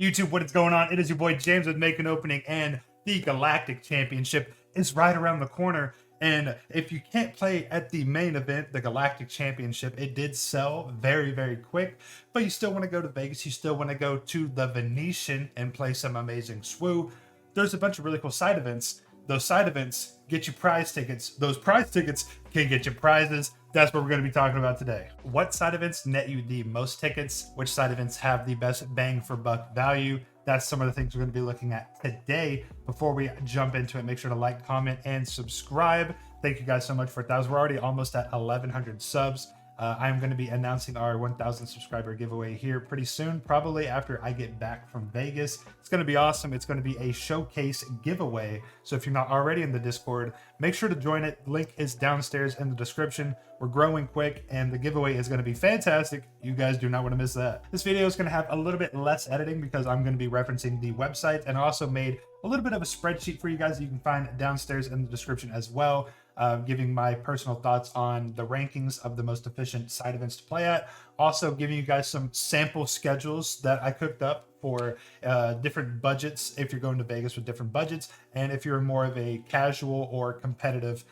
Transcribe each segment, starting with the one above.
YouTube, what is going on? It is your boy James with Make an Opening, and the Galactic Championship is right around the corner. And if you can't play at the main event, the Galactic Championship, it did sell very, very quick. But you still want to go to Vegas. You still want to go to the Venetian and play some amazing SWU. There's a bunch of really cool side events. Those side events get you prize tickets. Those prize tickets can get you prizes. That's what we're going to be talking about today. What side events net you the most tickets? Which side events have the best bang for buck value? That's some of the things we're going to be looking at today. Before we jump into it, make sure to like, comment, and subscribe. Thank you guys so much for 1,000. We're already almost at 1,100 subs. I'm going to be announcing our 1,000 subscriber giveaway here pretty soon, probably after I get back from Vegas. It's going to be awesome. It's going to be a showcase giveaway. So if you're not already in the Discord, make sure to join it. Link is downstairs in the description. We're growing quick, and the giveaway is going to be fantastic. You guys do not want to miss that. This video is going to have a little bit less editing because I'm going to be referencing the website, and I also made a little bit of a spreadsheet for you guys that you can find downstairs in the description as well. Giving my personal thoughts on the rankings of the most efficient side events to play at. Also giving you guys some sample schedules that I cooked up for different budgets if you're going to Vegas with different budgets, and if you're more of a casual or competitive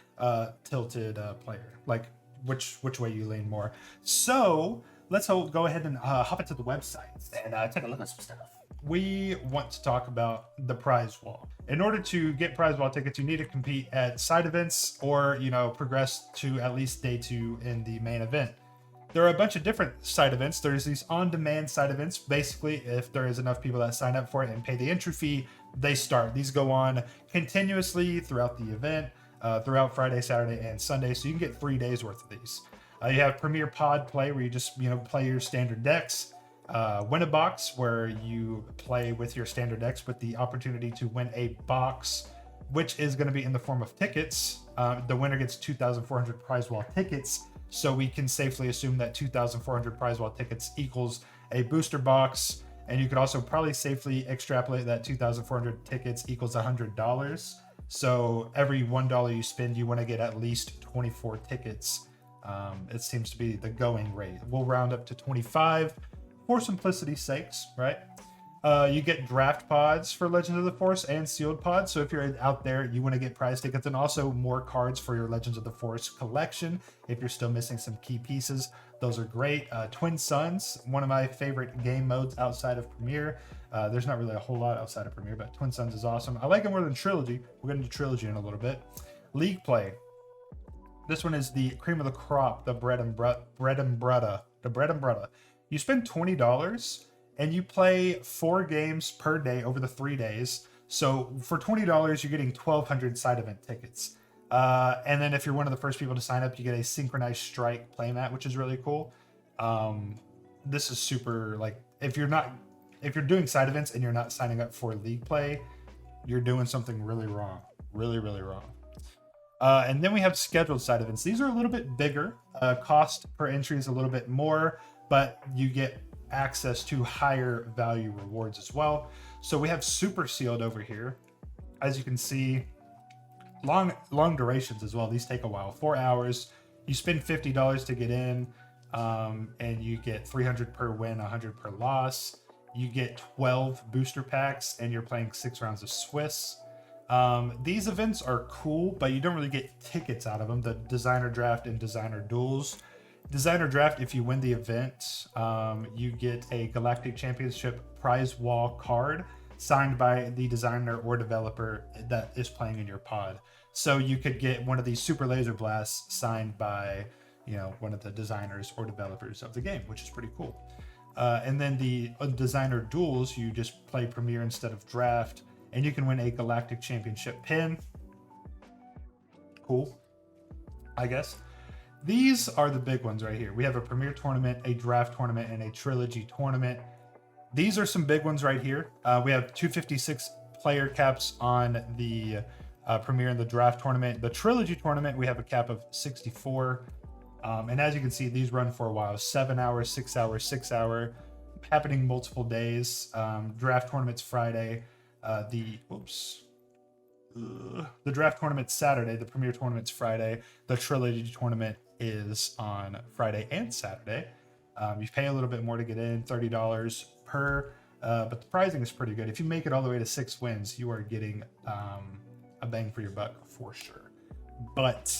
tilted player, like which way you lean more. So let's go ahead and hop into the website and take a look at some stuff. We want to talk about the prize wall. In order to get prize wall tickets, you need to compete at side events or, progress to at least day 2 in the main event. There are a bunch of different side events. There's these on-demand side events. Basically, if there is enough people that sign up for it and pay the entry fee, they start. These go on continuously throughout the event, throughout Friday, Saturday, and Sunday. So you can get 3 days worth of these. You have Premier Pod Play, where you just, play your standard decks. Win a box, where you play with your standard decks with the opportunity to win a box, which is going to be in the form of tickets. The winner gets 2,400 prize wall tickets, so we can safely assume that 2,400 prize wall tickets equals a booster box, and you could also probably safely extrapolate that 2,400 tickets equals $100. So every $1 you spend, you want to get at least 24 tickets. It seems to be the going rate. We'll round up to 25 for simplicity's sakes, right? You get draft pods for Legends of the Force and sealed pods. So if you're out there, you want to get prize tickets, and also more cards for your Legends of the Force collection. If you're still missing some key pieces, those are great. Twin Suns, one of my favorite game modes outside of Premier. There's not really a whole lot outside of Premier, but Twin Suns is awesome. I like it more than Trilogy. We'll get into Trilogy in a little bit. League play. This one is the cream of the crop, the bread and butter. You spend $20 and you play 4 games per day over the 3 days. So for $20, you're getting 1,200 side event tickets. And then if you're one of the first people to sign up, you get a synchronized strike playmat, which is really cool. This is super, like, if you're doing side events and you're not signing up for league play, you're doing something really wrong. Really, really wrong. And then we have scheduled side events. These are a little bit bigger. Cost per entry is a little bit more, but you get access to higher value rewards as well. So we have super sealed over here. As you can see, long durations as well. These take a while, 4 hours. You spend $50 to get in, and you get 300 per win, 100 per loss. You get 12 booster packs, and you're playing 6 rounds of Swiss. These events are cool, but you don't really get tickets out of them. The designer draft and designer duels. Designer draft, if you win the event, you get a Galactic Championship prize wall card signed by the designer or developer that is playing in your pod. So you could get one of these super laser blasts signed by, one of the designers or developers of the game, which is pretty cool. And then the designer duels, you just play Premier instead of draft, and you can win a Galactic Championship pin. Cool, I guess. These are the big ones right here. We have a Premier tournament, a draft tournament, and a Trilogy tournament. These are some big ones right here. We have 256 player caps on the Premier and the draft tournament. The Trilogy tournament, we have a cap of 64. And as you can see, these run for a while. 7 hours, 6 hours, 6 hour, happening multiple days. Draft tournament's Friday. The draft tournament's Saturday. The Premier tournament's Friday. The Trilogy tournament is on Friday and Saturday. You pay a little bit more to get in, $30 per but the pricing is pretty good. If you make it all the way to 6 wins, you are getting a bang for your buck for sure. But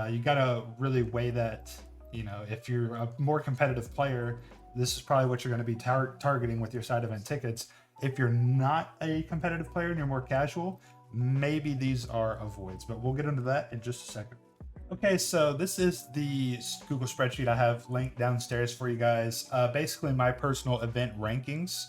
you gotta really weigh that. You know, if you're a more competitive player, this is probably what you're going to be targeting with your side event tickets. If you're not a competitive player and you're more casual, maybe these are avoids, but we'll get into that in just a second. Okay, so this is the Google spreadsheet I have linked downstairs for you guys. Basically my personal event rankings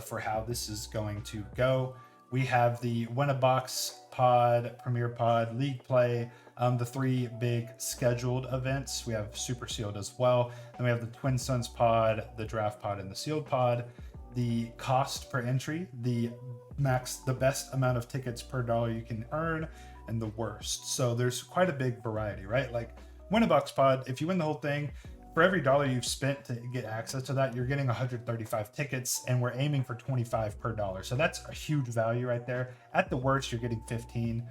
for how this is going to go. We have the Win a Box pod, Premier pod, League Play, the 3 big scheduled events. We have Super Sealed as well. Then we have the Twin Suns pod, the Draft pod, and the Sealed pod. The cost per entry, the best amount of tickets per dollar you can earn, and the worst. So there's quite a big variety, right? Like Win a Box pod, if you win the whole thing, for every dollar you've spent to get access to that, you're getting 135 tickets, and we're aiming for 25 per dollar. So that's a huge value right there. At the worst, you're getting 15.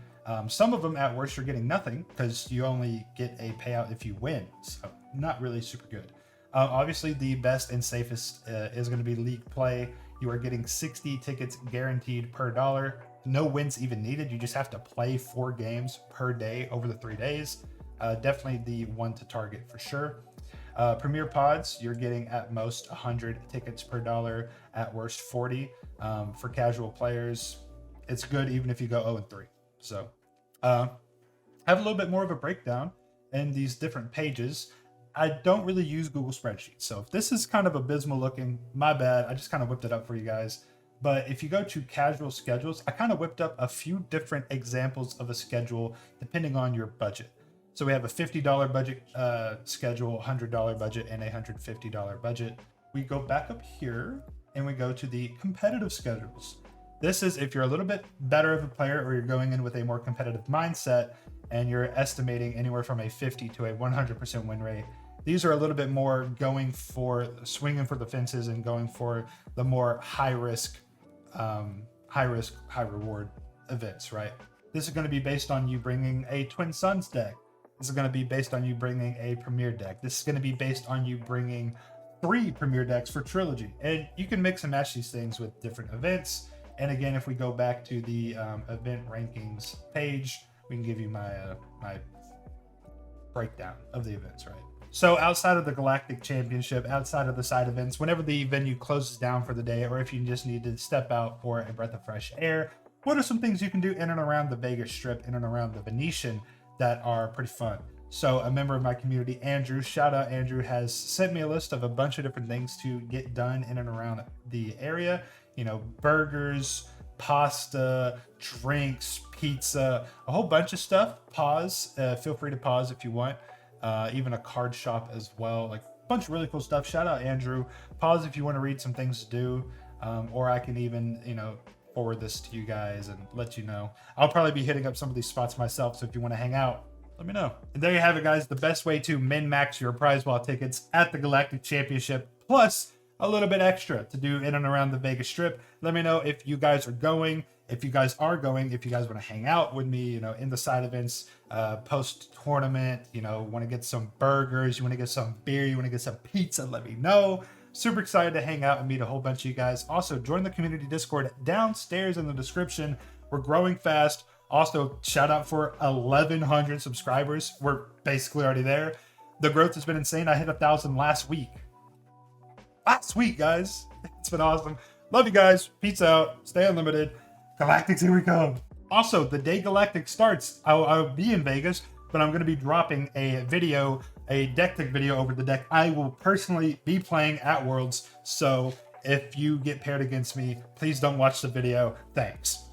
Some of them at worst, you're getting nothing because you only get a payout if you win. So not really super good. Obviously, the best and safest is going to be League Play. You are getting 60 tickets guaranteed per dollar. No wins even needed. You just have to play 4 games per day over the 3 days. Definitely the one to target for sure. Premier pods, you're getting at most 100 tickets per dollar, at worst 40. For casual players, it's good even if you go 0-3. So have a little bit more of a breakdown in these different pages. I don't really use Google Spreadsheets, so if this is kind of abysmal looking, my bad. I just kind of whipped it up for you guys. But if you go to casual schedules, I kind of whipped up a few different examples of a schedule depending on your budget. So we have a $50 budget schedule, $100 budget, and a $150 budget. We go back up here and we go to the competitive schedules. This is if you're a little bit better of a player or you're going in with a more competitive mindset and you're estimating anywhere from a 50 to a 100% win rate. These are a little bit more going for swinging for the fences and going for the more high risk, high reward events, right? This is going to be based on you bringing a Twin Suns deck. This is going to be based on you bringing a Premier deck. This is going to be based on you bringing 3 Premier decks for Trilogy. And you can mix and match these things with different events. And again, if we go back to the event rankings page, we can give you my my breakdown of the events, right? So outside of the Galactic Championship, outside of the side events, whenever the venue closes down for the day, or if you just need to step out for a breath of fresh air, what are some things you can do in and around the Vegas Strip, in and around the Venetian that are pretty fun? So a member of my community, Andrew, shout out Andrew, has sent me a list of a bunch of different things to get done in and around the area. You know, burgers, pasta, drinks, pizza, a whole bunch of stuff. Pause. Feel free to pause if you want. Even a card shop as well. Like a bunch of really cool stuff. Shout out Andrew. Pause if you want to read some things to do. Or I can even, forward this to you guys and let you know. I'll probably be hitting up some of these spots myself. So if you want to hang out, let me know. And there you have it, guys. The best way to min-max your prize ball tickets at the Galactic Championship, plus a little bit extra to do in and around the Vegas Strip. Let me know if you guys are going. If you guys are going, if you guys want to hang out with me, in the side events, post-tournament, want to get some burgers, you want to get some beer, you want to get some pizza, let me know. Super excited to hang out and meet a whole bunch of you guys. Also, join the community Discord downstairs in the description. We're growing fast. Also, shout out for 1,100 subscribers. We're basically already there. The growth has been insane. I hit 1,000 last week. Guys. It's been awesome. Love you guys. Peace out. Stay unlimited. Galactics, here we come. Also, the day Galactic starts, I'll be in Vegas, but I'm going to be dropping a video, a deck pick video over the deck I will personally be playing at Worlds. So if you get paired against me, please don't watch the video. Thanks.